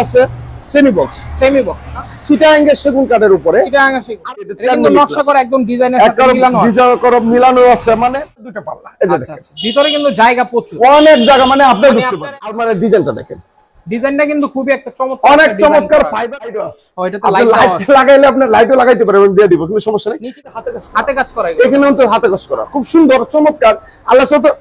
আছে semi box Chittagong এর সেগুন কাঠের উপরে কিন্তু নকশা করা একদম ডিজাইনের সাথে মিলানো আছে মানে দুটো পাল্লা এই যে দেখেন ভিতরে কিন্তু জায়গা প্রচুর অনেক জায়গা মানে আপনি ঢুকতে পারেন আলমারির ডিজাইনটা দেখেন ডিজাইনটা কিন্তু খুবই একটা চমৎকার অনেক চমৎকার ফাইবার লাইটও আছে ওইটাতে লাইট লাগাইলে আপনি লাইটও লাগাইতে পারবেন দিয়ে দিব কোনো সমস্যা নেই নিচে হাতে কাজ করা এখানেও তো হাতে কাজ করা খুব সুন্দর চমৎকার আল্লাহ তো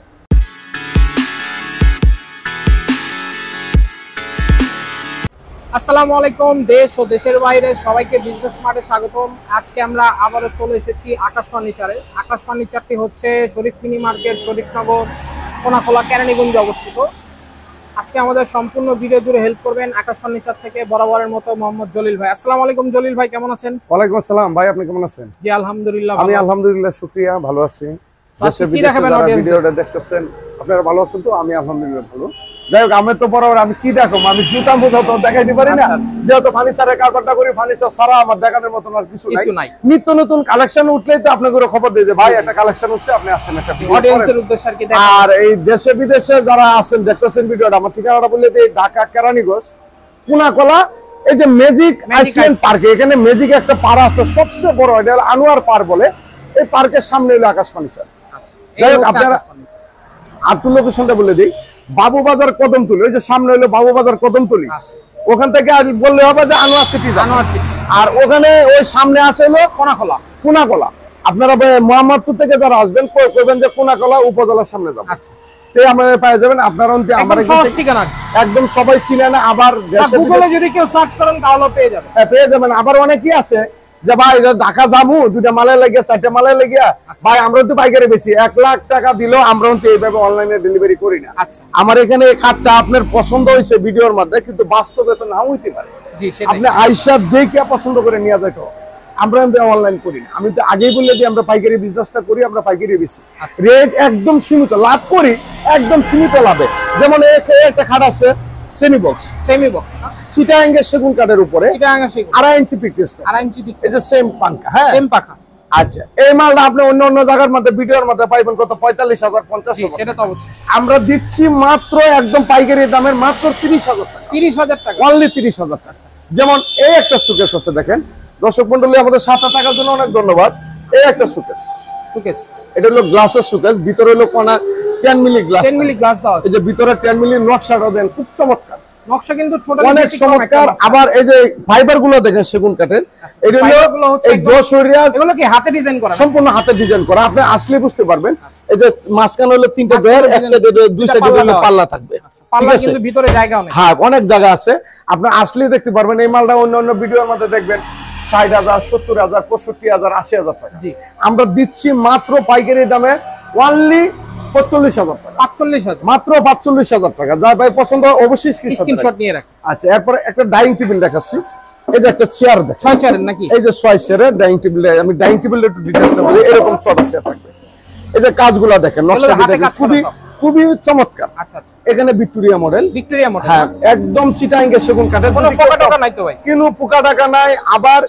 আসসালামু আলাইকুম দেশ ও দেশের বাইরে সবাইকে বিজনেস স্মার্টে স্বাগতম। আজকে আমরা আবারো চলে এসেছি আকাশ ফার্নিচারে। আকাশ ফার্নিচারটি হচ্ছে শরীফ মিনি মার্কেট, শরীফনগর, কোনাখোলা, কেরানীগঞ্জে অবস্থিত। আজকে আমাদের সম্পূর্ণ ভিডিও জুড়ে হেল্প করবেন আকাশ ফার্নিচার থেকে বরাবরের মতো মোহাম্মদ জলিল ভাই। আসসালামু আলাইকুম জলিল ভাই, কেমন আছেন? ওয়ালাইকুম আসসালাম ভাই, আপনি কেমন আছেন? জি আলহামদুলিল্লাহ, আমি আলহামদুলিল্লাহ শুকরিয়া, ভালো আছি। কি দেখাবেন অডিয়েন্স? ভিডিওটা দেখতেছেন আপনারা ভালো আছেন তো? আমি আলহামদুলিল্লাহ ভালো। যাই হোক, আমি তো বরাবর আমি কি দেখাবো, আমি জুতা মোজা তো দেখাইতে পারি না, যেহেতু ফার্নিচারের কারবারটা করি। ফার্নিচার ছাড়া আমার দেখানোর মতন আর কিছু নাই। নিত্য নতুন কালেকশন উঠলেই তো আপনাকে খবর দিয়ে যে ভাই একটা কালেকশন উঠছে, আপনি আসেন একটা অডিয়েন্সের উদ্দেশ্যে আর কি দেখাবো। আর এই দেশে বিদেশে যারা আছেন দেখতেছেন ভিডিওটা, আমার ঠিকানাটা বললে দিই, ঢাকা কেরানীগঞ্জ কোনাখোলা, এই যে ম্যাজিক আইল্যান্ড পার্কে, এখানে ম্যাজিক একটা পার আছে সবচেয়ে বড়, এটা আনোয়ার পার বলে। এই পার্কের সামনে হলো আকাশ ফার্নিচার। যাই হোক, আপনারা আটটু লোকেশনটা বলে দিই, বাবু বাজার কদমতলি, ওই যে সামনে হলো বাবু বাজার কদমতলি, ওখান থেকে বললে হবে যে আনোয়ার সিটি। আর ওখানে ওই সামনে আছে হলো কোনাখোলা। আপনারা মোহাম্মদপুর থেকে যারা আসবেন কইবেন যে কোনাখোলা উপজেলার সামনে যাবেন, আপনারা পেয়ে যাবেন। আপনারা একদম সবাই চিনে না, আবার গুগলে যদি কেউ সার্চ করেন তাহলে পেয়ে যাবেন। আবার অনেকেই আছে যে ভাই ঢাকা যাবো, দুইটা মালে লাগিয়া চারটা মালে লাগিয়া, ভাই আমরা তো পাইকারি বেশি 1 লাখ টাকা দিলেও আমরা এইভাবে অনলাইনে ডেলিভারি করি না। আমার এখানে এই কার্ডটা আপনার পছন্দ হয়েছে ভিডিওর মধ্যে, কিন্তু বাস্তবে তো নাও হইতে পারে। আপনি আইসা দেখে পছন্দ করে নিয়ে যাইতো, আমরা অনলাইন করি না। আমি তো আগেই বলে দিই, আমরা পাইকারি বিজনেসটা করি, আমরা পাইকারি বেশি, রেট একদম সীমিত, লাভ করি একদম সীমিত লাভে। যেমন একটা খাট আছে সেমি বক্স চিটাগাং এর সেগুন কাঠের উপরে 2.5 ইঞ্চি পিকনেস, এই যে সেম পাঙ্কা, হ্যাঁ সেম পাখা। আচ্ছা, এই মালটা আপনি অন্য জায়গার মধ্যে ভিডিওর মধ্যে পাইবেন কত? 45,000 50,000। সেটা তো অবশ্যই আমরা দিচ্ছি মাত্র একদম পাইকারি দামের মাত্র 30,000 টাকা, অনলি 30,000 টাকা। যেমন এই একটা সুকেস আছে, দেখেন দর্শক মন্ডলী, আমাদের সাথে থাকার জন্য অনেক ধন্যবাদ। এই একটা সুকেস, এটা হলো গ্লাসের সুকেস, ভিতরে হলো কোনা 10 মিলি গ্লাস দাও। এই যে ভিতরে 10 মিলি নকশাটা দেন, খুব চমৎকার নকশা, কিন্তু অনেক চমৎকার। আবার এই যে ফাইবার গুলো দেখেন সেগুন কাঠের, এটা হলো এই জোশরিয়া, এগুলো কি হাতে ডিজাইন করা, সম্পূর্ণ হাতে ডিজাইন করা। আপনি আসলে বুঝতে পারবেন। এই যে মাঝখানে হলো 3টা ডয়ার, এক সাইডে দুই সাইডে হলো পাল্লা থাকবে, পাল্লা কিন্তু ভিতরে জায়গা অনেক, হ্যাঁ অনেক জায়গা আছে। আপনি আসলে দেখতে পারবেন। এই মালটা অন্য ভিডিওর মধ্যে দেখবেন 60,000 70,000 65,000 80,000 টাকা। আমরা দিচ্ছি মাত্র পাইকারি দামে অনলি 45,000 টাকা, মাত্র 45,000 টাকা। যা ভাই পছন্দ অবশ্যই স্ক্রিনশট নিয়ে রাখেন। আচ্ছা, এরপরে একটা ডাইনিং টেবিল দেখাচ্ছি। এই যে একটা চেয়ার দেখেন, 6 চেয়ারের নাকি? এই যে 6 চেয়ারের ডাইনিং টেবিল। আমি ডাইনিং টেবিলটা একটু ডিটেইলসটা বলি, এরকম ছোট চেয়ার থাকবে। এই যে কাজগুলো দেখেন, নকশা দেখেন, খুবই চমৎকার। এখানে ভিক্টোরিয়া মডেল, হ্যাঁ একদম চিটাগাং এর সেগুন কাঠের, কোনো পোকা টাকা নাই তো ভাই, কোনো পোকা টাকা নাই। আবার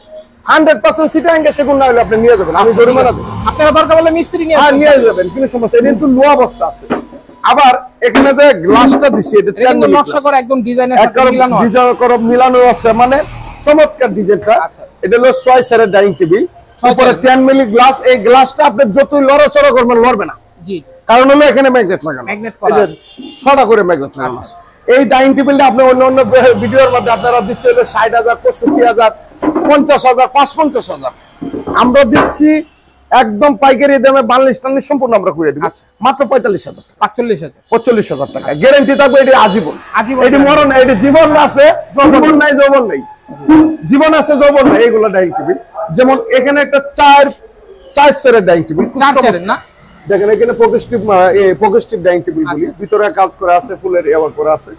100% চিটাগাং এর সেগুন না হলে আপনি নিয়ে যাবেন, আমি জরিমানা দেব। আপনারা দরকার বলে মিস্ত্রি নিয়ে যাবেন, কোনো সমস্যা নেই। কিন্তু লো অবস্থা আছে। আবার এখানে যে গ্লাসটা দিছি, এটা কিন্তু নকশা করা একদম ডিজাইনের সাথে মিলানো আছে, মানে চমৎকার ডিজাইনটা। এটা হলো 6 চেয়ারের ডাইনিং টেবিল, উপরে 10 মিলি গ্লাস। এই গ্লাসটা আপনি যতই লড়াচড়া করবেন লড়বে না, কারণ হলো এখানে ম্যাগনেট লাগানো, এটা 6টা করে ম্যাগনেট লাগানো আছে। এই ডাইনিং টেবিলটা আপনি অন্য ভিডিওর মধ্যে আপনারা দিচ্ছে হলো 60,000 65,000 50,000 55,000। আমরা দিচ্ছি একদম পাইকারি দামে, বার্নিশ টার্নিশ সম্পূর্ণ আমরা করে দিব মাত্র 45,000 45,000 টাকা। গ্যারান্টি থাকবে, এটা আজীবন। এটা মরণ, এটা জীবন আছে, জীবন নাই যৌবন নাই, জীবন আছে যৌবন নাই। এইগুলো ডাইনিং টেবিল, যেমন এখানে একটা 4 চেয়ারের ডাইনিং টেবিল, 4 চেয়ারের না, দেখেন এখানে পকেস্টিভ ডাইনিং টেবিল বলি, ভিতরে কাজ করা আছে, ফুলের এবার করা আছে।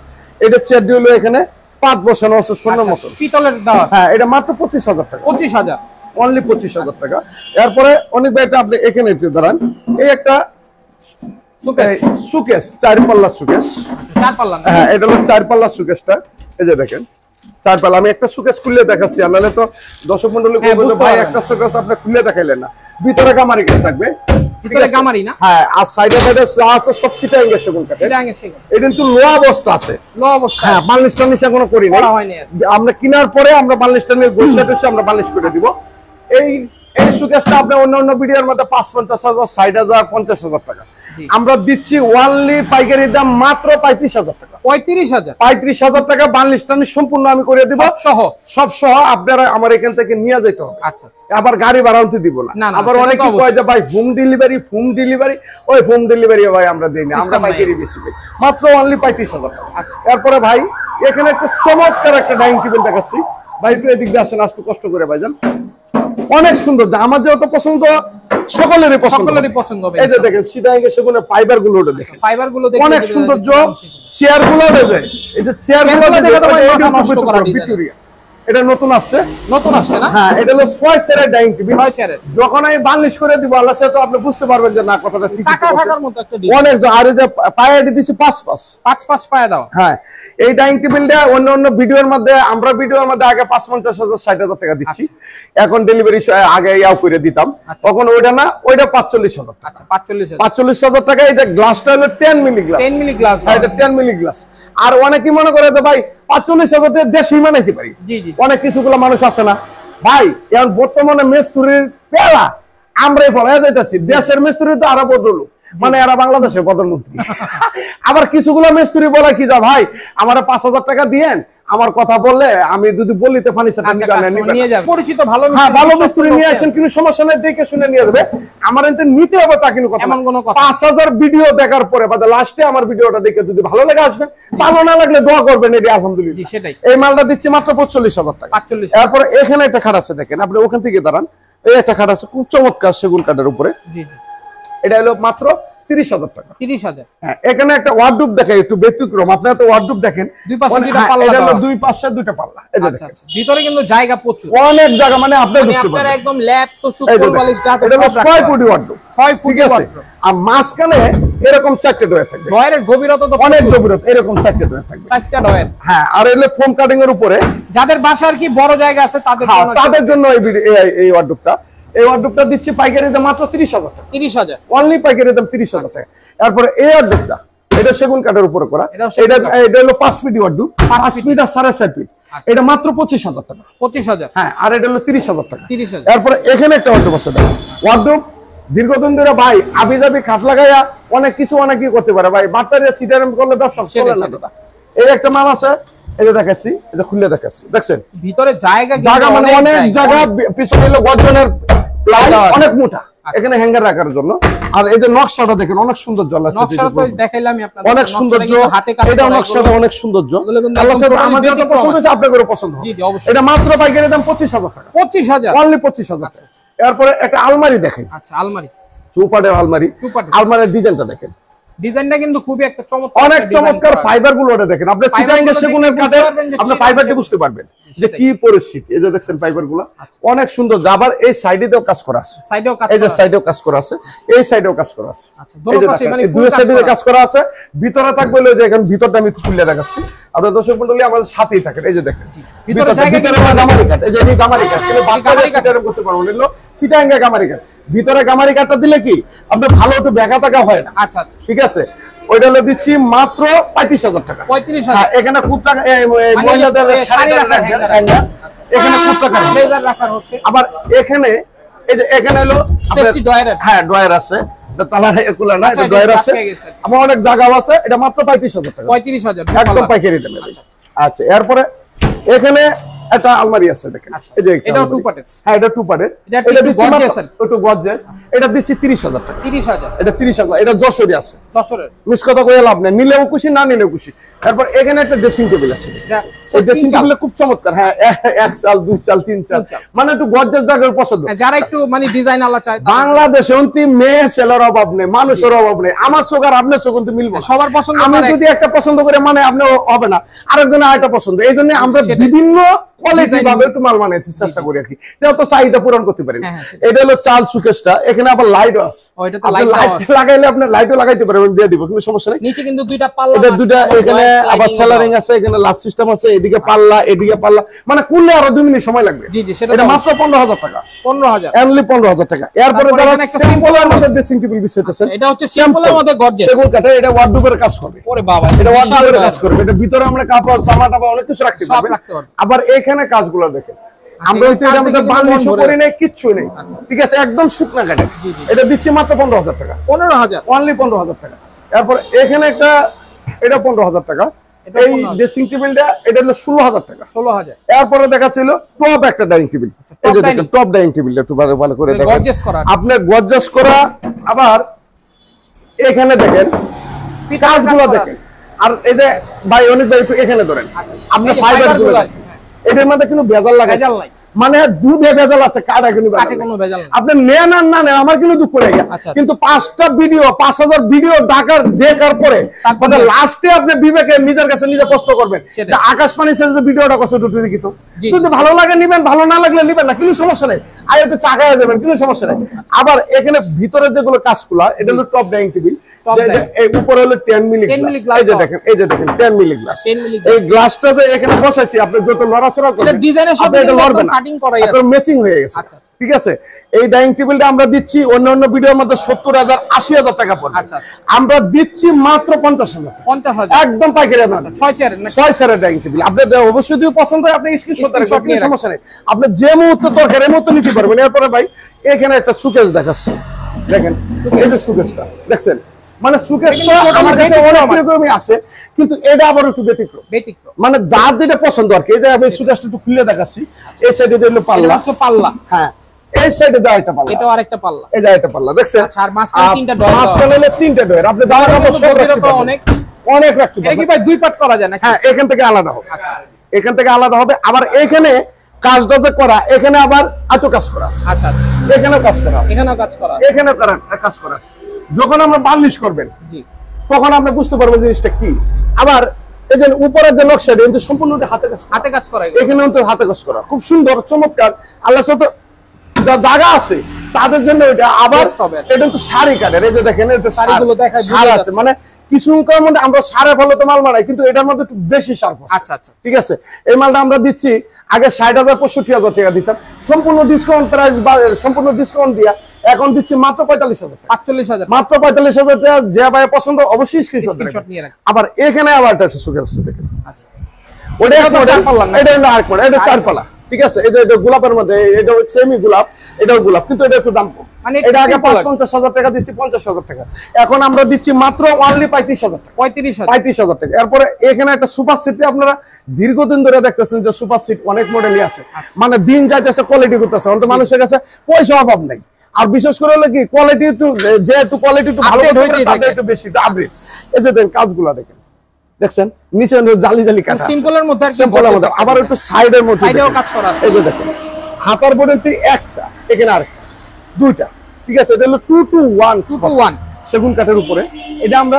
এটা চেয়ার হলো এখানে 5 বসানো আছে, সোনার মতো পিতলের দাও। হ্যাঁ, এটা মাত্র 25,000 টাকা, 25,000, অনলি 25,000 টাকা। এরপরে অনেক ভাই আপনি এখানে একটু দাঁড়ান, এই একটা সুকেস 4 পাল্লা সুকেস, 4 পাল্লা, হ্যাঁ এটা হলো 4 পাল্লা সুকেসটা। এই যে দেখেন 4 পাল্লা। আমি একটা সুকেস খুলে দেখাচ্ছি, নাহলে তো দর্শক মণ্ডলী বলবে ভাই একটা সুকেস আপনি খুলে দেখাইলেন না। ভিতরে কামারি কাজ থাকবে, ভিতরে গামারি না? হ্যাঁ, আর সাইডে সাইডে আছে সব চিটাগাং সেগুন কাঠের। চিটাগাং সেগুন। এটা কিন্তু লো অবস্থা আছে। লো অবস্থা। হ্যাঁ, বার্নিশ টার্নিশ এখনো করি নাই। করা হয়নি। আমরা কেনার পরে আমরা বার্নিশ টার্নিশ গোছাতে আমরা বার্নিশ করে দিব। এই সুকেসটা আপনি অন্য ভিডিওর মধ্যে ৫-৫০,০০০, ৬০,০০০, ৫০,০০০ টাকা। আমরা দিচ্ছি ওয়ানলি পাইকারি দাম মাত্র ৩৫,০০০ টাকা। ৩৫,০০০ টাকা বার্নিশ টার্নিশ সম্পূর্ণ আমি করে দিব, সব সহ আপনারা আমার এখান থেকে নিয়ে যেতে হবে। আচ্ছা, আবার গাড়ি ভাড়া আনতে দিব না। আবার অনেকে কয় যে ভাই হোম ডেলিভারি, ওই হোম ডেলিভারি ভাই আমরা দেই না, আমরা পাইকারি বেশি পাই। মাত্র অনলি ৩৫,০০০ টাকা। তারপরে ভাই এখানে একটা চমৎকার একটা ডাইনিং টেবিল দেখাচ্ছি। ভাই একটু এদিক দিয়ে আসেন, আসতে কষ্ট করে ভাইজান। অনেক সুন্দর, যা আমার যেহেতু পছন্দ সকলেরই পছন্দ হবে। এই যে দেখেন চিটাগাং সেগুনের ফাইবার গুলো দেখেন, অনেক সৌন্দর্য। চেয়ার গুলো দেখেন, এই যে চেয়ার গুলো ভিক্টোরিয়া, এটা নতুন আসছে না? হ্যাঁ, এটা হলো 6 চেয়ারের ডাইনিং টেবিল। যখন আমি বার্নিশ করে দিব আল্লাহ সে তো আপনি বুঝতে পারবেন যে না কথাটা ঠিক অনেক। আর এই যে পায়া দিছি 5 পায়া দাও। হ্যাঁ, এই ডাইনিং টেবিলটা অন্য ভিডিওর মধ্যে আমরা আগে ৫-৫০,০০০, ৬০,০০০ টাকা দিচ্ছি। এখন ডেলিভারি আগে ইয়াও করে দিতাম, তখন ওইটা না, ওইটা ৪৫,০০০ টাকা। ৪৫,০০০ টাকা। এই যে গ্লাসটা হলো 10 মিলি গ্লাস। এটা 10 মিলি গ্লাস। আর অনেকেই মনে করে যে ভাই ৪৫,০০০ টাকা দেশি বানাইতে পারি। অনেক কিছুগুলো মানুষ আছে না ভাই, এখন বর্তমানে মেস্তুরির পেলা আমরাই বলা যাইতেছি। দেশের মেস্তুরি তো আরো বদল, মানে এরা বাংলাদেশের প্রধানমন্ত্রী। আবার কিছুগুলো মিস্ত্রি বলে কি যা ভাই আমার ৫,০০০ টাকা দিয়েন, আমার কথা বললে আমি যদি বলিতে ফার্নিচারটা নিয়ে যাবে। পরিচিত ভালো মিস্ত্রি নিয়ে আসেন, কিন্তু সমস্যা নেই, দেখে শুনে নিয়ে যাবে। আমার এতে নিতে হবে তা কিন্তু কথা, ৫,০০০ ভিডিও দেখার পরে বা লাস্টে আমার ভিডিওটা দেখে যদি ভালো লাগে আসবেন, ভালো না লাগলে দোয়া করবেন। এটি আলহামদুলিল্লাহ এই মালটা দিচ্ছি মাত্র ৪৫,০০০ টাকা। তারপরে এখানে একটা খাট আছে দেখেন, আপনি ওখান থেকে দাঁড়ান। এই একটা খাট আছে খুব চমৎকার সেগুন কাঠের উপরে। এটা হলো মাত্র ৩০,০০০ টাকা। ৩০,০০০। হ্যাঁ, এখানে একটা ওয়ার্ডরোব দেখেন, একটু ব্যতিক্রম। আপনারা তো ওয়ার্ডরোব দেখেন, দুই পাশে দুইটা পাল্লা, এটা হলো দুই পাশে দুইটা পাল্লা। এই যে দেখেন ভিতরে কিন্তু জায়গা প্রচুর, অনেক জায়গা, মানে আপনি ঢুকতে পারবেন একদম ল্যাপ তো সুকল বালিশ যা আছে। এটা হলো ৬ ফুট ওয়ার্ডরোব, ৬ ফুট ওয়ার্ডরোব। আর মাঝখানে এরকম 4টে ডয়ার থাকবে। ডয়ারের গভীরতা তো অনেক গভীরতা, এরকম 4টে ডয়ার থাকবে, 4টা ডয়ার। হ্যাঁ, আর এলে ফোম কাটিং এর উপরে যাদের বাসার কি বড় জায়গা আছে তাদের জন্য এই ওয়ার্ডরোবটা। এই ওয়ার্ডরোবটা দিচ্ছি পাইকারি দাম মাত্র ৩০,০০০ টাকা। ৩০,০০০ অনলি পাইকারি দাম ৩০,০০০ টাকা। তারপরে এই ওয়ার্ডরোবটা, এটা সেগুন কাঠের উপরে করা। এটা হলো 5 ফিট ওয়ার্ডরোব, 5 ফিট আর 4.5 ফিট। এটা মাত্র 25,০০০ টাকা। 25,০০০। হ্যাঁ, আর এটা হলো 30,০০০ টাকা। 30,০০০। তারপরে এখানে একটা ওয়ার্ডরোব আছে দেখেন। ওয়ার্ডরোব দীর্ঘদিন ধরে ভাই আবিজাবি কাঠ লাগাইয়া অনেক কিছু অনেকই করতে পারে ভাই, বাটারিয়া সিটারাম করলে ব্যবসা চলে না দাদা। এই একটা মাল আছে, এই যে দেখাচ্ছি, এটা খুলে দেখাচ্ছি, দেখছেন ভিতরে জায়গা মানে অনেক জায়গা। পিছনে হলো গর্জনের প্লাই অনেক মোটা, এখানে হ্যাঙ্গার রাখার জন্য। আর এই যে নকশাটা দেখেন, অনেক সুন্দর জল আছে, নকশাটা তো দেখাইলামই আপনাদের, অনেক সৌন্দর্য। এটা নকশাটা অনেক সৌন্দর্য, আমাদের তো পছন্দ হয়েছে, আপনাদেরও পছন্দ হবে। এটা মাত্র পাইকারি দাম 25,০০০ টাকা। 25,০০০, অনলি 25,০০০ টাকা। এরপরে একটা আলমারি দেখেন। আচ্ছা, আলমারি, টু-পার্টের আলমারি। আলমারির ডিজাইনটা দেখেন, ডিজাইনটা কিন্তু খুবই একটা চমৎকার, অনেক চমৎকার। ফাইবার গুলো দেখেন, আপনি চিটাগাং সেগুনের কাঠে আপনি ফাইবারটা বুঝতে পারবেন যে কি পরিস্থিতি। এই যে দেখছেন ফাইবার গুলো অনেক সুন্দর। আবার এই সাইডেও কাজ করা আছে, এই যে সাইডেও কাজ করা আছে, এই সাইডেও কাজ করা আছে। আচ্ছা, দুই পাশে মানে দুই সাইডে কাজ করা আছে। ভিতরে থাকবে হলো যে এখন ভিতরটা আমি একটু খুলে দেখাচ্ছি, আপনারা দর্শক মণ্ডলী আমাদের সাথেই থাকেন। এই যে দেখেন ভিতরে জায়গা, গামারি কাঠ। এই যে এই গামারি কাঠ কিন্তু বাচ্চারা সিটারাম করতে পারবেন, এগুলো চিটাগাং গামারি কাঠ। ভিতরে গামারি কাঠটা দিলে কি আপনার ভালো একটু ব্যাকা টাকা হয় না। আচ্ছা আচ্ছা, ঠিক আছে। ওইটা হলো দিচ্ছি মাত্র 35,০০০ টাকা। 35,০০০। এখানে খুব টাকা মহিলাদের এখানে খুব টাকা লেজার রাখার হচ্ছে। আবার এখানে এই যে এখানে হলো সেফটি ডয়ার। হ্যাঁ, ডয়ার আছে, এটা তালা এগুলা না, এটা ডয়ার আছে। আমার অনেক জায়গাও আছে। এটা মাত্র 35,০০০ টাকা। 35,০০০ একদম পাইকারি দামে। আচ্ছা, এরপরে এখানে একটা আলমারি আছে দেখেন, এই যে এটাও টু পার্টের। হ্যাঁ, এটা টু পার্টের। এটা দিচ্ছি একটু গর্জিয়াস, এটা দিচ্ছি 30,০০০ টাকা। 30,০০০, এটা 30,০০০। এটা যশোরে আছে, যশোরের। মিস কথা কইয়া লাভ নাই, নিলেও খুশি না নিলেও খুশি। তারপর এখানে একটা ড্রেসিং টেবিল আছে, এই ড্রেসিং টেবিলটা খুব চমৎকার। হ্যাঁ, 1 চাল 2 চাল 3 চাল, মানে একটু গর্জিয়াস জায়গার পছন্দ। যারা একটু মানে ডিজাইন আলা চায়। বাংলাদেশে অন্তি মেয়ে ছেলের অভাব নেই, মানুষের অভাব নেই। আমার চোখ আর আপনার চোখ কিন্তু মিলবে, সবার পছন্দ। আমি যদি একটা পছন্দ করে মানে আপনি হবে না, আরেকজনের আরেকটা পছন্দ। এই জন্য আমরা বিভিন্ন কোয়ালিটি ভাবে একটু মাল বানাইতে চেষ্টা করি আর কি, তো চাহিদা পূরণ করতে পারি। এটা হলো চাল সুকেশটা, এখানে আবার লাইটও আছে, লাইট লাগাইলে আপনি লাইটও লাগাইতে পারবেন, দিয়ে দিব, কোনো সমস্যা নেই। নিচে কিন্তু দুইটা পাল্লা, এটা দুইটা, এখানে আবার সেলারিং আছে, এখানে লাভ সিস্টেম আছে, এদিকে পাল্লা এদিকে পাল্লা, মানে করলে আরো 2 মিনিট সময় লাগবে। জি জি, সেটা এটা মাত্র 15,000 টাকা, 15,000 অনলি 15,000 টাকা। এরপরে যারা একটা সিম্পলের মধ্যে ড্রেসিং টেবিল বিছাইতেছেন, এটা হচ্ছে সিম্পলের মধ্যে গর্জিয়াস সেগুন কাঠের, এটা ওয়ার্ডরোবের কাজ হবে। ওরে বাবা, এটা ওয়ার্ডরোবের কাজ করবে, এটা ভিতরে আমরা কাপড় জামা টাপা অনেক কিছু রাখতে পারবেন। আবার এখানে কাজগুলো দেখেন, আমরা হইতে এর মধ্যে বার্নিশও করি নাই, কিচ্ছু নেই, ঠিক আছে, একদম শুকনা কাঠের। এটা দিচ্ছি মাত্র 15,000 টাকা, 15,000, অনলি 15,000 টাকা। এরপর এখানে একটা, এটা 15,000 টাকা। এই ড্রেসিং টেবিলটা এটা হলো 16,000 টাকা, 16,000। এরপরে দেখাচ্ছিল টপ একটা ডাইনিং টেবিল, এই যে দেখেন টপ ডাইনিং টেবিলটা একটু ভালো করে দেখেন, গর্জিয়াস করা, আপনার গর্জিয়াস করা। আবার এখানে দেখেন কাজগুলো দেখেন, আর এই যে ভাই অনেক ভাই একটু এখানে ধরেন, আপনি ফাইবার গুলো দেখেন, এটার মধ্যে কিন্তু ভেজাল লাগাইছে, মানে দুধে ভেজাল আছে, কাটা কিন্তু আপনি নেন আর না নেন আমার কিন্তু দুঃখ লাগে, কিন্তু 5টা ভিডিও 5,000 ভিডিও দেখার পরে লাস্টে আপনি বিবেকে নিজের কাছে নিজে কষ্ট করবেন, আকাশবাণী চ্যানেলে ভিডিওটা কষ্ট ঢুকতে দেখি তো, কিন্তু ভালো লাগে নিবেন, ভালো না লাগলে নিবেন না, কোনো সমস্যা নেই, আর একটু চাকায় যাবেন, কোনো সমস্যা নেই। আবার এখানে ভিতরে যেগুলো কাজগুলা, এটা হলো টপ ডাইনিং টেবিল, এই উপরে হলো 10 মিলি গ্লাস, এই যে দেখেন, এই যে দেখেন 10 মিলি গ্লাস, এই গ্লাসটা যে এখানে বসাইছি, আপনি যত লড়াচড়া করবেন এটা ডিজাইনের সাথে এটা লড়বে না, কাটিং করাই আছে, এখন ম্যাচিং হয়ে গেছে। ঠিক আছে, এই ডাইনিং টেবিলটা আমরা দিচ্ছি অন্যান্য ভিডিওর মধ্যে 70,000 80,000 টাকা পড়বে, আমরা দিচ্ছি মাত্র 50,000, 50,000 একদম পাইকারি দাম। 6 চেয়ারের ডাইনিং টেবিল আপনাদের অবশ্যই যদি পছন্দ হয় আপনি স্ক্রিনশট রাখবেন, সমস্যা নেই, আপনি যে মুহূর্তে দরকার এই মুহূর্তে নিতে পারবেন। এরপরে ভাই এখানে একটা সুকেস দেখাচ্ছি, দেখেন এই যে সুকেসটা দেখছেন, মানে সুকেসটা আমার কাছে অনেক রকমই আছে, কিন্তু এটা আবার একটু ব্যতিক্রম, মানে যার যেটা পছন্দ আর কি। এই যে আমি সুকেসটা একটু খুলে দেখাচ্ছি, এই সাইডে দিলো পাল্লা, পাল্লা, হ্যাঁ এই সাইডে দাও একটা পাল্লা, এটাও আরেকটা পাল্লা, এই যে একটা পাল্লা দেখছেন, আচ্ছা, আর মাঝখানে 3টা ডয়ার, মাঝখানে 3টা ডয়ার, আপনি দাঁড়া কাপড় সব রাখতে পারবেন, অনেক অনেক রাখতে পারবেন। এটা কি ভাই 2 পার্ট করা যায় নাকি? হ্যাঁ, এখান থেকে আলাদা হবে, এখান থেকে আলাদা হবে। আবার এখানে কাজটা যে করা, এখানে আবার আটো কাজ করা আছে, আচ্ছা আচ্ছা, এখানেও কাজ করা আছে, এখানেও কাজ করা আছে, এখানেও কাজ করা আছে। যখন আমরা বার্নিশ করবেন তখন আপনি বুঝতে পারবেন জিনিসটা কি। আবার এই যে উপরের যে নকশাটা কিন্তু সম্পূর্ণ হাতে কাজ করা, এখানেও তো হাতে কাজ করা, খুব সুন্দর চমৎকার। আল্লাহ সাথে যা জায়গা আছে তাদের জন্য এটা। আবার এটা তো শাড়ি কাঠের, এই যে দেখেন এটা শাড়িগুলো দেখায় সার আছে, মানে কিছু মধ্যে আমরা সারে ফলে তো মাল বানাই, কিন্তু এটার মধ্যে একটু বেশি সার। আচ্ছা আচ্ছা, ঠিক আছে। এই মালটা আমরা দিচ্ছি আগে 60,000 65,000 টাকা দিতাম, সম্পূর্ণ ডিসকাউন্ট প্রাইস বা সম্পূর্ণ ডিসকাউন্ট দিয়া এখন দিচ্ছি মাত্র 45,000, 45,000, মাত্র 45,000 টাকা। যে ভাই পছন্দ অবশ্যই স্ক্রিনশট নিয়ে রাখেন। আবার এখানে আবার একটা সুকেস আছে দেখেন, আচ্ছা ওটা একটা 4 পাল্লা, এটা হলো আরেক পাল্লা, এটা 4 পাল্লা, ঠিক আছে। এই যে এটা গোলাপের মধ্যে, এটা হচ্ছে সেমি গোলাপ, এটাও গোলাপ, কিন্তু এটা একটু দাম কম, মানে এটা আগে 50,000 টাকা দিচ্ছি 50,000 টাকা, এখন আমরা দিচ্ছি মাত্র অনলি 35,000 টাকা, 35,000 টাকা। এরপরে এখানে একটা সুপার সিট আপনারা দীর্ঘদিন ধরে দেখতেছেন যে সুপার সিট অনেক মডেলই আছে, মানে দিন যাইতেছে কোয়ালিটি করতেছে, অন্ত মানুষের কাছে পয়সা অভাব নাই। আর বিশেষ করে হলো কি কোয়ালিটি একটু, যে একটু কোয়ালিটি একটু ভালো একটু বেশি আপডেট। এই যে দেখেন কাজগুলো দেখেন, দেখছেন নিচে জালি জালি কাটা, সিম্পলের মধ্যে, সিম্পলের মধ্যে। আবার একটু সাইডের মধ্যে সাইডেও কাজ করা আছে, এই যে দেখেন হাতার বোর্ডে একটা, এখানে আরেকটা, দুইটা, ঠিক আছে। এটা হলো 2 to 1 সেগুন কাঠের উপরে। এটা আমরা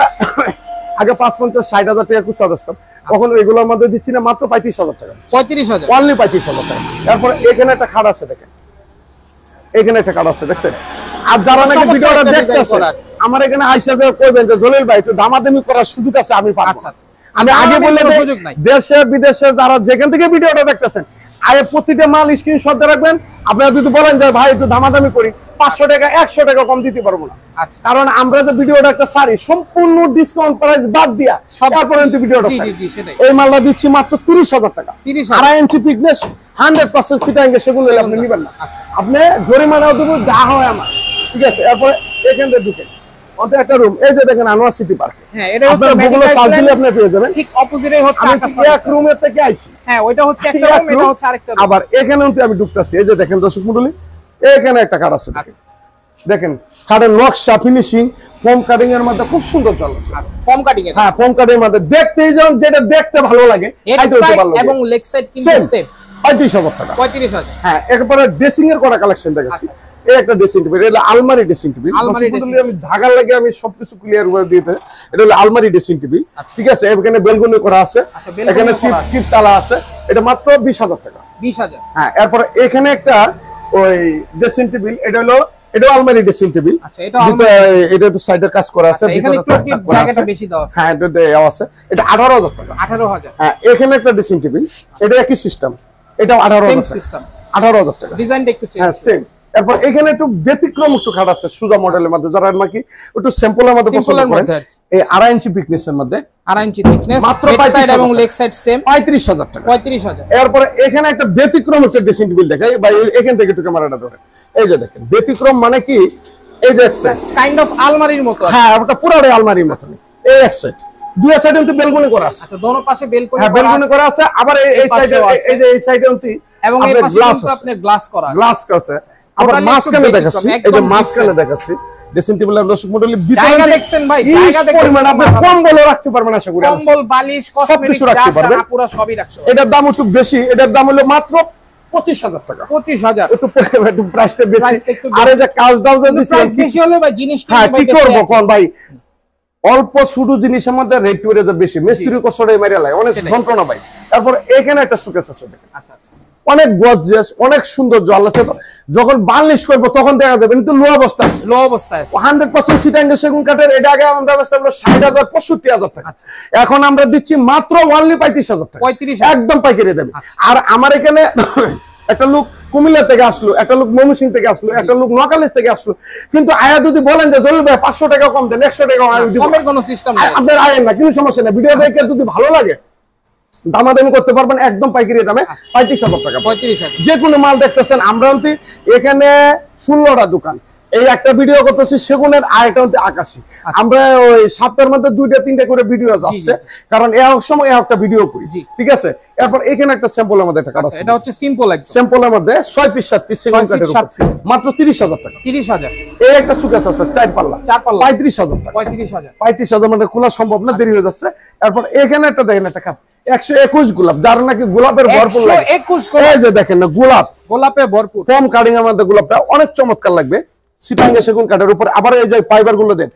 আগে 55,000-60,000 টাকা খুচরা বেচতাম, তখন এগুলোর মধ্যে দিচ্ছি না মাত্র 35,000 টাকা, 35,000, অনলি 35,000 টাকা। তারপরে এখানে একটা খাট আছে দেখেন, এখানে একটা কাট আছে দেখছেন। আর যারা নাকি ভিডিওটা দেখতেছেন আমার এখানে আইসা যে কইবেন যে জলিল ভাই একটু দামাদামি করার সুযোগ আছে, আমি পারবো। আচ্ছা, আমি আগে বললে দেশে বিদেশে যারা যেখান থেকে ভিডিওটা দেখতেছেন আগে প্রতিটা মাল স্ক্রিনশট দিয়ে রাখবেন। আপনারা যদি বলেন যে ভাই একটু দামাদামি করি, 500 টাকা 100 টাকা কম দিতে পারবো না, কারণ আমরা যে ভিডিওটা একটা সারি সম্পূর্ণ ডিসকাউন্ট প্রাইস বাদ দিয়া সবার পর্যন্ত ভিডিওটা এই মালটা দিচ্ছি মাত্র 30,000 টাকা, 2.5 ইঞ্চি পিকনেস 100% সিটাঙ্গে, সেগুলো আপনি নেবেন না, আপনি জরিমানাও দেবো যা হয় আমার, ঠিক আছে। এরপরে এখান থেকে ঢুকে ওটা একটা রুম, এই যে দেখেন আনোয়ার সিটি পার্ক, হ্যাঁ এটা হচ্ছে গুগল সার্চ দিলে আপনি পেয়ে যাবেন, ঠিক অপোজিটেই হচ্ছে এক রুমের থেকে আইছি, হ্যাঁ ওইটা হচ্ছে একটা রুম, এটা হচ্ছে আরেকটা রুম। আবার এখানেও আমি ঢুকতাছি, এই যে দেখেন দর্শক মণ্ডলী এখানে একটা কাট আছে, দেখেন কাটের নকশা ফিনিশিং ফোম কাটিং এর মধ্যে খুব সুন্দর চলছে, ফোম কাটিং এর, হ্যাঁ ফোম কাটিং এর মধ্যে দেখতেই যেমন যেটা দেখতে ভালো লাগে, এবং লেগ সাইড কিন্তু সেম 35,000 টাকা, 35,000, হ্যাঁ। একবারে ড্রেসিং এর করা কালেকশন দেখাচ্ছি, এই একটা ড্রেসিং টেবিল, এটা আলমারি ড্রেসিং টেবিল, আমি ঢাকার লাগে আমি সবকিছু ক্লিয়ার করে দিতে, এটা হলো আলমারি ড্রেসিং টেবিল, ঠিক আছে। এখানে বেলকনি করা আছে, এখানে টিপ তালা আছে, এটা মাত্র 20,000 টাকা, 20,000। হ্যাঁ, এরপর এখানে একটা ওই ড্রেসিং টেবিল, এটা আলমারি ড্রেসিং টেবিল। আচ্ছা, এটা একটু সাইডে কাজ করা আছে, এখানে একটু কি জায়গাটা বেশি দেওয়া আছে। হ্যাঁ, এটা দেওয়া আছে। এটা 18,000 টাকা। 18,000। হ্যাঁ, এখানে একটা ড্রেসিং টেবিল, এটা একই সিস্টেম, এটা 18,000 টাকা। সিস্টেম 18,000 টাকা। ডিজাইনটা একটু চেঞ্জ। হ্যাঁ, সেম। এরপর এখানে একটু ব্যতিক্রম একটু খাট আছে সুজা মডেলের মধ্যে, যারা নাকি একটু স্যাম্পলের মধ্যে পছন্দ করেন। এই 2.5 ইঞ্চি পিকনেসের মধ্যে, 2.5 ইঞ্চি থিকনেস, মাত্র লেগ সাইড এবং লেগ সাইড সেম, 35,000 টাকা। 35,000। এরপর এখানে একটা ব্যতিক্রম একটা ড্রেসিং টেবিল দেখাই ভাই, এখান থেকে একটু ক্যামেরাটা ধরেন। এই যে দেখেন, ব্যতিক্রম মানে কি, এই যে এক সাইড কাইন্ড অফ আলমারির মতো। হ্যাঁ, ওটা পুরোটাই আলমারির মতো। এই এক সাইড, দুই সাইডে কিন্তু বেলকনি করা আছে। আচ্ছা, দোনো পাশে বেলকনি হ্যাঁ, বেলকনি করা আছে। আবার এই সাইডে, এই যে এই সাইডে কিন্তু এবং এই পাশে কিন্তু আপনার গ্লাস করা আছে। গ্লাস আছে। আবার মাঝখানে দেখাচ্ছি, এই যে মাঝখানে দেখাচ্ছি ড্রেসিং টেবিলের দর্শক মডেলের ভিতরে জায়গা দেখছেন ভাই, জায়গা দেখেন, মানে আপনি কম্বলও রাখতে পারবেন, আশা করি কম্বল, বালিশ, কসমেটিক্স রাখতে পারবেন, পুরো সবই রাখতে পারবেন। এটার দাম একটু বেশি, এটার দাম হলো মাত্র 25,000 টাকা। 25,000। একটু প্রাইসটা বেশি। আর এই যে কাজ দাও যদি প্রাইস বেশি হলে ভাই জিনিস হ্যাঁ, কি করব কোন ভাই, অল্প ছোট জিনিসের মধ্যে রেট করে বেশি, মিস্ত্রি কষ্টটাই মারিয়া লাগে, অনেক যন্ত্রণা ভাই। তারপর এখানে একটা সুকেস আছে দেখেন। আচ্ছা আচ্ছা, অনেক গর্জিয়াস, অনেক সুন্দর জল আছে। যখন বার্নিশ করবো তখন দেখা যাবে, কিন্তু লো অবস্থা আছে, লো অবস্থায় আছে। 100% সিটাঙ্গে সেগুন কাঠের। এটা আগে আমরা বেচতাম 60,000 65,000 টাকা। এখন আমরা দিচ্ছি মাত্র অনলি 35,000 টাকা, 35,000 একদম পাইকারি দেবে। আর আমার এখানে একটা লোক কুমিল্লা থেকে আসলো, একটা লোক ময়মনসিংহ থেকে আসলো, একটা লোক নোয়াখালী থেকে আসলো, কিন্তু আয়া যদি বলেন যে জলিল ভাই 500 টাকা কম দেন, 100 টাকা কমের কোনো সিস্টেম নাই, আপনার আয়েন না, কোনো সমস্যা নেই। ভিডিও দেখে যদি ভালো লাগে দামাদামি করতে পারবেন একদম পাইকারি দামে। 35,000 টাকা। 35,000 যে কোনো মাল দেখতেছেন। আমরা এখানে 16টা দোকান, এই একটা ভিডিও করতেছি সেগুনের, আর একটা আকাশী। আমরা ওই সপ্তাহের মধ্যে 2-3টা করে ভিডিও যাচ্ছে, কারণ এক সময় একটা ভিডিও করি, ঠিক আছে। এরপর এখানে একটা স্যাম্পলের মধ্যে একটা কাট আছে, এটা হচ্ছে সিম্পল একদম। স্যাম্পলের মধ্যে 6 পিস 7 পিস সেগুন কাঠের উপর, মাত্র 30,000 টাকা। 30,000। এই একটা সুকেস আছে 4 পাল্লা, 35,000 টাকা। 35,000 মানে খোলা সম্ভব না, দেরি হয়ে যাচ্ছে। এরপর এখানে একটা দেখেন একটা কাপ 121 গোলাপ, যার নাকি গোলাপের ভরপুর লাগে। 121 এই যে দেখেন না, গোলাপে ভরপুর, কম কাটিং এর মধ্যে গোলাপটা অনেক চমৎকার লাগবে। সিটাঙ্গে সেগুন কাঠের উপর। আবার এই যে ফাইবার গুলো দেন,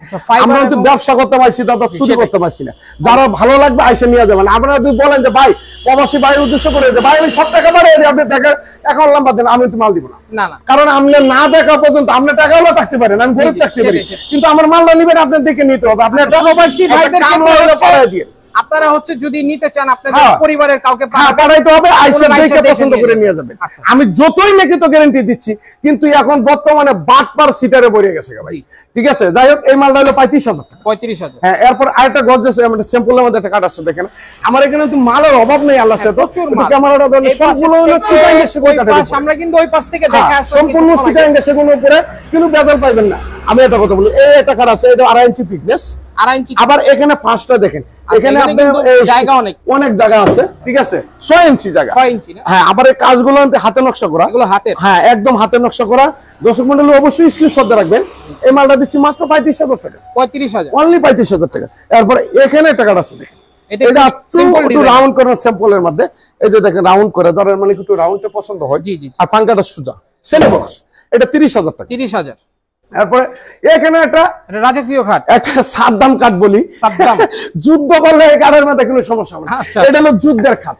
আমরা কিন্তু ব্যবসা করতে পারছি দাদা, চুরি করতে পারছি না। যারা ভালো লাগবে আইসা নিয়ে যাবেন। আপনারা যদি বলেন যে ভাই প্রবাসী ভাই উদ্দেশ্য করে যে ভাই আমি সব টাকা বাড়িয়ে দিই, আপনি টাকা অ্যাকাউন্ট নাম্বার দেন, আমি তো মাল দিব না। কারণ আপনি না দেখা পর্যন্ত আপনার টাকা হলো থাকতে পারেন, আমি গরিব থাকতে পারি, কিন্তু আমার মালটা নিবেন আপনার দেখে নিতে হবে। আপনি একটা প্রবাসী ভাইদেরকে পাঠিয়ে দিয়ে আপনারা হচ্ছে যদি নিতে চান আপনাদের পরিবারের কাউকে পাঠাইতে হবে, আইসা দেখে পছন্দ করে নিয়ে যাবেন। আমি যতই লিখিত গ্যারান্টি দিচ্ছি, কিন্তু এখন বর্তমানে বাটপার সিটারে ভরে গেছে ভাই, ঠিক আছে। যাই হোক, এই মালটা হলো 35,000 টাকা। 35,000। হ্যাঁ, এরপর আরেকটা গর্জিয়াস আমাদের স্যাম্পলের মধ্যে একটা কাট আছে দেখেন। আমার এখানে তো মালের অভাব নেই, আল্লাহ সে তো ক্যামেরাটা ধরে সবগুলো হলো সিটাঙ্গে সেগুন কাঠের। আমরা কিন্তু ওই পাশ থেকে দেখে আসলাম, সম্পূর্ণ সিটাঙ্গে সেগুনের উপরে, কিন্তু বেজাল পাইবেন না। আমি একটা কথা বলি, এই একটা কাট আছে, এটা 2.5 ইঞ্চি পিকনেস, 2.5 ইঞ্চি। আবার এখানে 5টা দেখেন, এখানে আপনার জায়গা অনেক জায়গা আছে, ঠিক আছে। 6 ইঞ্চি জায়গা, 6 ইঞ্চি না। হ্যাঁ, আবার এই কাজগুলো হাতে নকশা করা, এগুলো হাতের, হ্যাঁ একদম হাতে নকশা করা। দর্শক মণ্ডলী অবশ্যই স্ক্রিনশট রাখবেন। এই মালটা দিচ্ছি মাত্র 35,000 টাকা। 35,000, অনলি 35,000 টাকা। এরপর এখানে টাকা আছে দেখেন, এটা একটু রাউন্ড করার স্যাম্পলের মধ্যে। এই যে দেখেন রাউন্ড করে, যারা মানে একটু রাউন্ডটা পছন্দ হয়। আর পাঙ্কাটা সোজা সেলে বক্স, এটা 30,000 টাকা। 30,000। তারপরে এখানে একটা রাজকীয় খাট, একটা সাদ্দাম কাঠ বলি, সাদ্দাম। যুদ্ধ করলে এই কাঠের মধ্যে কোনো সমস্যা হবে না। এটা হলো যুদ্ধের খাট।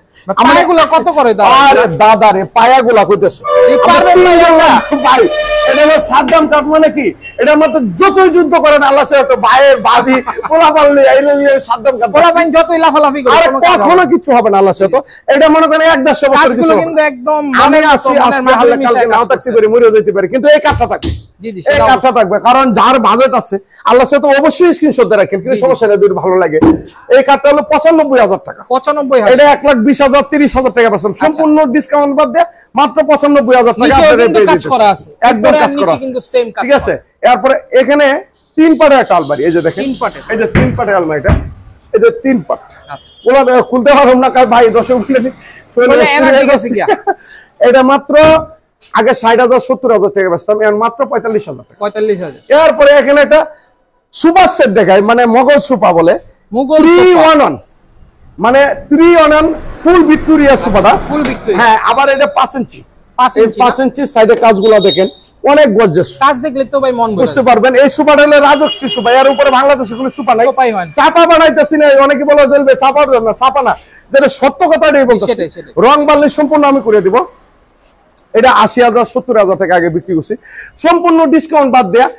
পায়াগুলো কত করে দাও? আরে দাদা রে, পায়াগুলা কইতেছে পারবেন না ভাই। এটা হলো সাদ্দাম কাঠ, মানে কি, এটা মধ্যে যতই যুদ্ধ করেন আল্লাহ সে তো ভাইয়ের ভাবি পোলা পাললে আইলে সাদ্দাম কাঠ, পোলা পাইন যতই লাফালাফি করে আর কখনো কিছু হবে না আল্লাহ সে তো। এটা মনে করেন 1-1.5 বছর কিছু হবে কিন্তু একদম আমি আছি কালকে নাও থাকতে পারি, মরেও যেতে পারি, কিন্তু এই কাঠটা থাকবে, এই কাঠটা থাকবে। কারণ যার বাজেট আছে আল্লাহ সে তো অবশ্যই স্ক্রিনশট দিয়ে রাখেন, কিন্তু সমস্যা নেই, যদি ভালো লাগে। এই কাঠটা হলো 95,000 টাকা। 95,000, এটা 1,20,000 30,000 টাকা পাচ্ছেন, সম্পূর্ণ ডিসকাউন্ট বাদ দিয়ে মাত্র 95,000 টাকা। কাজ করা আছে, একদম কাজ করা আছে, ঠিক আছে। এরপরে এখানে 3 পাটের একটা আলমারি, এই যে দেখেন, 3 পাটের, এই যে 3 পাটের আলমারিটা, এই যে 3 পাট। আচ্ছা, ওলা খুলতে পারলাম না ভাই, দর্শক মিনিট এটা মাত্র আগে 60,000 70,000 টাকা বেচতাম, এখন মাত্র 45,000 টাকা। 45,000। এরপরে এখানে একটা সুপার সেট দেখাই, মানে মোগল সোফা বলে, 3-1-1, মানে 3-1-1 ফুল ভিক্টোরিয়া সোফাটা, ফুল ভিক্টোরিয়া। হ্যাঁ, আবার এটা 5 ইঞ্চি, 5 ইঞ্চি সাইডে কাজগুলো দেখেন, অনেক গর্জিয়াস কাজ। দেখলে তো ভাই মন বুঝতে পারবেন এই সোফাটা হলো রাজকীয় সোফা। এর উপরে বাংলাদেশে কোনো সোফা নাই, চাপা বানাইতেছি না। অনেকে বলে চলবে চাপা না, চাপা না, যেটা সত্য কথাটাই বলতেছি। রং বাল্লি সম্পূর্ণ আমি করে দিব। এটা 80,000 70,000 টাকা আগে বিক্রি করছি, সম্পূর্ণ ডিসকাউন্ট বাদ দেয়া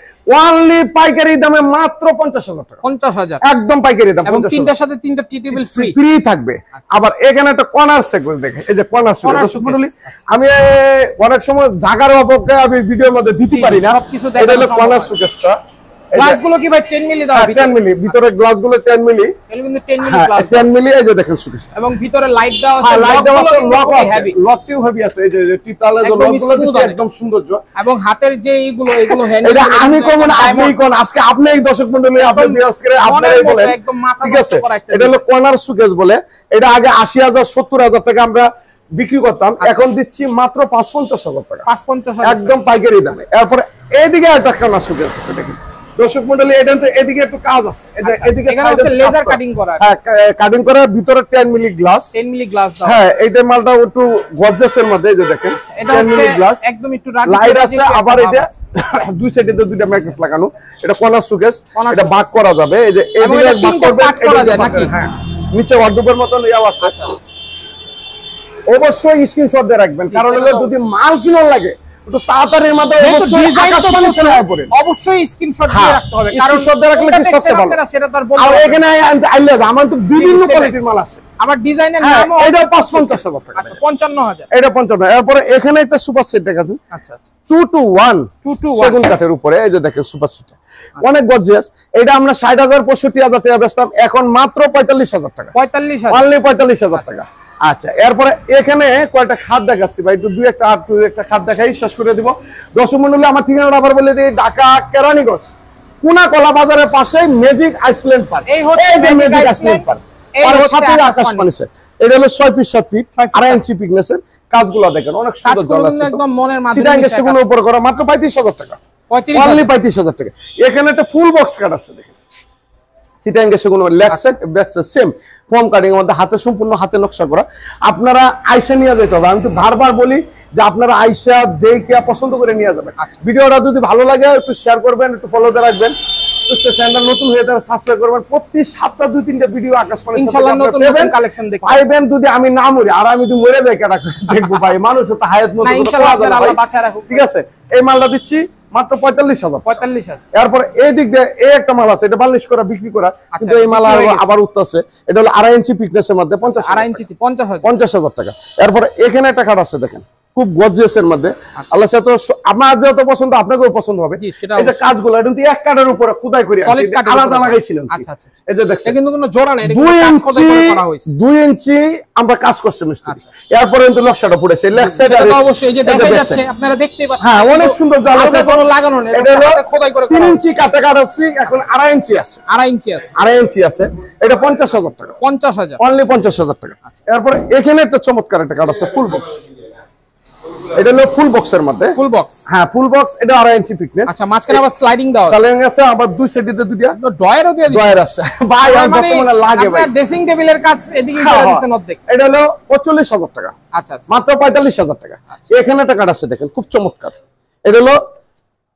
ওনলি পাইকারি দামে মাত্র 50,000 টাকা। 50,000 একদম পাইকারি দাম। এবং তিনটার সাথে তিনটা টি টেবিল ফ্রি ফ্রি থাকবে। আবার এখানে একটা কর্নার সেগমেন্ট দেখেন, এই যে কর্নার সেগমেন্ট, আমি অনেক সময় জায়গার অপেক্ষা আমি ভিডিওর মধ্যে দিতে পারি না, এটা হলো কর্নার সুকেসটা। গ্লাসগুলো কি ভাই 10 মিলি দাও? 10 মিলি ভিতরে গ্লাসগুলো 10 মিলি, এগুলো কিন্তু 10 মিলি গ্লাস, 10 মিলি। এই যে দেখেন সুকেসটা, এবং ভিতরে লাইট দেওয়া আছে, লাইট দেওয়া আছে, লক আছে, হেভি, লকটিও হেভি আছে। এই যে টিটালে যে লকগুলো দিচ্ছে একদম সৌন্দর্য। এবং হাতের যে এইগুলো এগুলো হ্যান্ড, এটা আমি কোন না, আপনি কোন, আজকে আপনি এই দর্শক মণ্ডলী আপনি ভিউয়ার্স করে আপনারাই বলেন, একদম মাথা ঠিক আছে? নষ্ট করা একটা। এটা হলো কর্নার সুকেস বলে, এটা আগে 80,000 70,000 টাকা আমরা বিক্রি করতাম, এখন দিচ্ছি মাত্র 55,000 টাকা, 55,000 একদম পাইকারি দামে। এরপরে এইদিকে একটা কর্নার সুকেস আছে দেখেন দর্শক মণ্ডলী, এটা তো এদিকে একটু কাজ আছে, এদিকে এখানে হচ্ছে লেজার কাটিং করা, হ্যাঁ কাটিং করা, ভিতরে 10 মিলি গ্লাস, 10 মিলি গ্লাস দাও। হ্যাঁ এইটা মালটা একটু গর্জিয়াসের মধ্যে, এই যে দেখেন এটা 10 হচ্ছে মিলি গ্লাস, একদম একটু লাইট আছে। আবার এটা দুই সাইডে দুইটা ম্যাগনেট লাগানো, এটা কর্নার সুকেস, এটা ভাগ করা যাবে। এই যে এদিকে ভাগ করবে, করা যায় নাকি? হ্যাঁ, নিচে ওয়ার্ডরোবের মতন ইয়াও আছে। অবশ্যই স্ক্রিনশট দিয়ে রাখবেন, কারণ হলো যদি মাল কিনার লাগে একটু তাড়াতাড়ির মধ্যে অবশ্যই আকাশবাণী চ্যানেলে পড়েন, অবশ্যই স্ক্রিনশট দিয়ে রাখতে হবে, কারণ স্ক্রিনশট দিয়ে রাখলে কি সবচেয়ে ভালো। সেটা তার বলতে আর এখানে আইলে আমার তো বিভিন্ন কোয়ালিটির মাল আছে, আবার ডিজাইনের নামও এটা 55,000 টাকা। আচ্ছা 55,000, এটা 55। এরপরে এখানে একটা সুপার সেট দেখাচ্ছেন, আচ্ছা আচ্ছা 2 to 1 সেগুন কাঠের উপরে, এই যে দেখেন সুপার সেট অনেক গর্জিয়াস। এটা আমরা 60,000 65,000 টাকা বেচতাম, এখন মাত্র 45,000 টাকা, 45,000, অনলি 45,000 টাকা। আচ্ছা, এরপরে এখানে কয়টা খাট দেখাচ্ছি ভাই, একটু দুই একটা খাট দেখাই শেষ করে দিব। দর্শক মণ্ডলী আমার ঠিকানাটা আবার বলে দিই, ঢাকা কেরানীগঞ্জ কোনাকলা বাজারের পাশে ম্যাজিক আইসল্যান্ড পার্ক, এই যে ম্যাজিক আইসল্যান্ড পার্ক, আর সাথে আকাশবাণী স্যার। এটা হলো 6 ফিট 7 ফিট 2.5 ইঞ্চি পিকনেসের, কাজগুলো দেখেন অনেক সুন্দর জল আছে, একদম মনের মাঝে সিটাঙ্গে সেগুন উপর করা, মাত্র 35,000 টাকা, অনলি 35,000 টাকা। এখানে একটা ফুল বক্স কাট আছে দেখেন, সিটাঙ্গে সেগুন leg side back side same form cutting এর মধ্যে, হাতে সম্পূর্ণ হাতে নকশা করা। আপনারা আয়শা নিয়ে যেতে হবে, আমি তো বারবার বলি যে আপনারা আয়শা দেখে পছন্দ করে নিয়ে যাবেন। ভিডিওটা যদি ভালো লাগে একটু শেয়ার করবেন, একটু ফলো দিয়ে রাখবেন, চ্যানেল নতুন হয়ে তারা সাবস্ক্রাইব করবেন। প্রতি সপ্তাহে 2-3টা ভিডিও আকাশবাণী ইনশাআল্লাহ নতুন নতুন কালেকশন দেখবেন। পাইবেন যদি আমি না মরি, আর আমি যদি মরে যাই কেডা দেখবো ভাই, মানুষ তো হায়াত মতো ইনশাআল্লাহ আল্লাহ বাঁচা রাখুক। ঠিক আছে, এই মালটা দিচ্ছি মাত্র 45,000। 45,000। এরপর এই দিক দিয়ে এই একটা মাল আছে, এটা বার্নিশ করা বিক্রি করা, কিন্তু এই মাল আবার উঠতেছে। এটা হলো 2.5 ইঞ্চি পিকনেসের মধ্যে 2.5 ইঞ্চি 50,000 টাকা। এরপর এখানে একটা খাট আছে দেখেন, খুব গর্জিয়াসের মধ্যে, আল্লাহ সাথে আমার যত পছন্দ আপনাকেও পছন্দ হবে। এই যে কাজগুলো কিন্তু এক কাঠের উপরে খোদাই করে আলাদা লাগাইছিলেন। আচ্ছা আচ্ছা, এই যে দেখছেন কিন্তু কোনো জোড়া নেই, এটা কাঠ খোদাই করে করা হয়েছে। 2 ইঞ্চি আমরা কাজ করছি মিস্ত্রি, এরপর কিন্তু নকশাটা পড়েছে লেগ সাইড, আর অবশ্যই এই যে দেখা যাচ্ছে আপনারা দেখতেই পাচ্ছেন, হ্যাঁ অনেক সুন্দর জাল আছে, কোনো লাগানো নেই, এটা খোদাই করে 3 ইঞ্চি কাটা কাটছি, এখন 2.5 ইঞ্চি আছে, 2.5 ইঞ্চি আছে, 2.5 ইঞ্চি আছে। এটা 50,000 টাকা, 50,000, অনলি 50,000 টাকা। এরপর এখানে একটা চমৎকার একটা কাট আছে ফুল বক্স, এটা হলো ফুল বক্সের মধ্যে, ফুল বক্স, হ্যাঁ ফুল বক্স, এটা 2.5 ইঞ্চি পিকনেস। আচ্ছা, মাঝখানে আবার স্লাইডিং দাও স্লাইডিং আছে, আবার দুই সাইডে দুইটা ড্রয়ারও দিয়ে দিয়েছে, ড্রয়ার আছে ভাই, আর বর্তমানে লাগে ভাই, আপনার ড্রেসিং টেবিলের কাজ এদিকে করে দিয়েছেন অর্ধেক। এটা হলো 45,000 টাকা, আচ্ছা আচ্ছা, মাত্র 45,000 টাকা। এখানে একটা কাট আছে দেখেন খুব চমৎকার, এটা হলো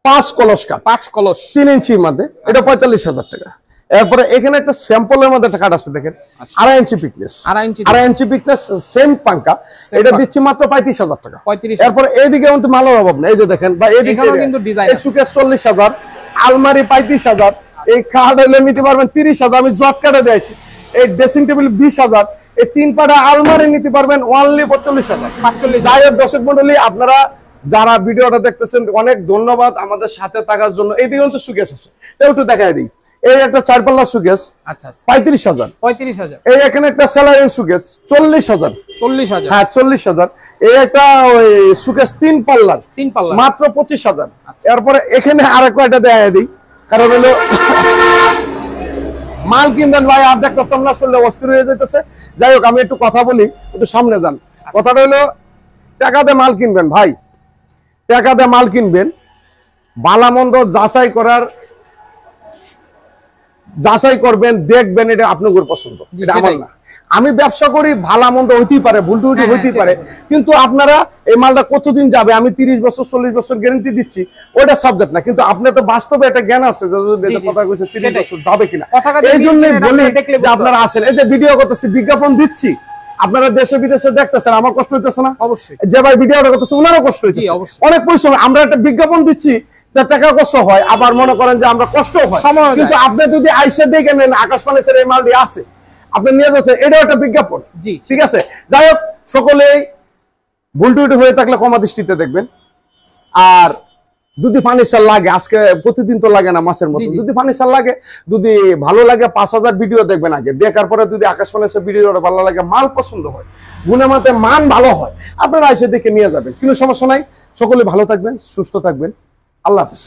5 কলস কাট, 5 কলস 3 ইঞ্চির মধ্যে, এটা 45,000 টাকা। এরপরে এখানে একটা স্যাম্পলের মধ্যে একটা কাট আছে দেখেন, 2.5 ইঞ্চি পিকনেস, 2.5 ইঞ্চি পিকনেস সেম পাঙ্কা, এটা দিচ্ছি মাত্র 35,000 টাকা। এরপর এইদিকে কিন্তু মালের অভাব নেই, এই যে দেখেন বা এইদিকে কিন্তু ডিজাইন, এই সুকেস 40,000, আলমারি 35,000, এই খাট হলে নিতে পারবেন 30,000, আমি জট কাটে দিয়েছি। এই ড্রেসিং টেবিল 20,000, এই 3 পাটা আলমারি নিতে পারবেন অনলি 45,000। যাই হোক দর্শক মণ্ডলী, আপনারা যারা ভিডিওটা দেখতেছেন অনেক ধন্যবাদ আমাদের সাথে থাকার জন্য। এইদিকে হচ্ছে সুকেস আছে, একটু দেখাই দিই। এই একটা 4 পাল্লা সুকেস, আচ্ছা আচ্ছা 35,000। 35,000। এই এখানে একটা স্যালারিং সুকেস 40,000। 40,000, হ্যাঁ 40,000। এই একটা ওই সুকেস 3 পাল্লার, 3 পাল্লা, মাত্র 25,000। এরপরে এখানে আরেক কয়টা দেখাই দিই, কারণ হলো মাল কিনবেন ভাই আর দেখতাম না, শুনলে অস্থির হয়ে যাইতেছে। যাই হোক আমি একটু কথা বলি, একটু সামনে যান। কথাটা হলো টাকা দিয়ে মাল কিনবেন ভাই, টাকা দিয়ে মাল কিনবেন, ভালো মন্দ যাচাই করবেন, দেখবেন, এটা আপনাদের পছন্দ, এটা আমার না। আমি ব্যবসা করি, ভালো মন্দ হইতেই পারে, ভুল টুটি হইতেই পারে, কিন্তু আপনারা এই মালটা কতদিন যাবে আমি 30 বছর 40 বছর গ্যারান্টি দিচ্ছি, ওইটা সাবজেক্ট না, কিন্তু আপনার তো বাস্তবে একটা জ্ঞান আছে কথা কইছে 30 বছর যাবে কিনা। এই জন্যই বলি যে আপনারা আসেন, এই যে ভিডিও করতেছি, বিজ্ঞাপন দিচ্ছি, আপনারা দেশে বিদেশে দেখতেছেন, আমার কষ্ট হইতেছে না? অবশ্যই। যে ভাই ভিডিওটা করতেছে ওনারও কষ্ট হইতেছে, অনেক পরিশ্রম। আমরা একটা বিজ্ঞাপন দিচ্ছি, টাকা কষ্ট হয়, আবার মনে করেন যে আমরা কষ্ট হয়, কিন্তু আপনি যদি আইসে দেখে নেন আকাশ ফার্নিচার এই মালটি আছে, আপনি নিয়ে যাচ্ছেন, এটাও একটা বিজ্ঞাপন। ঠিক আছে, যাই হোক, সকলেই ভুল টুটি হয়ে থাকলে ক্ষমা দৃষ্টিতে দেখবেন। আর যদি ফার্নিচার লাগে, আজকে প্রতিদিন তো লাগে না মাসের মতো, যদি ফার্নিচার লাগে, যদি ভালো লাগে 5000 ভিডিও দেখবেন আগে, দেখার পরে যদি আকাশ ফার্নিচার ভিডিওটা ভালো লাগে, মাল পছন্দ হয়, গুণমাতে মান ভালো হয়, আপনারা এসে দেখে নিয়ে যাবেন, কোনো সমস্যা নাই। সকলে ভালো থাকবেন, সুস্থ থাকবেন, আল্লাহ হাফেজ।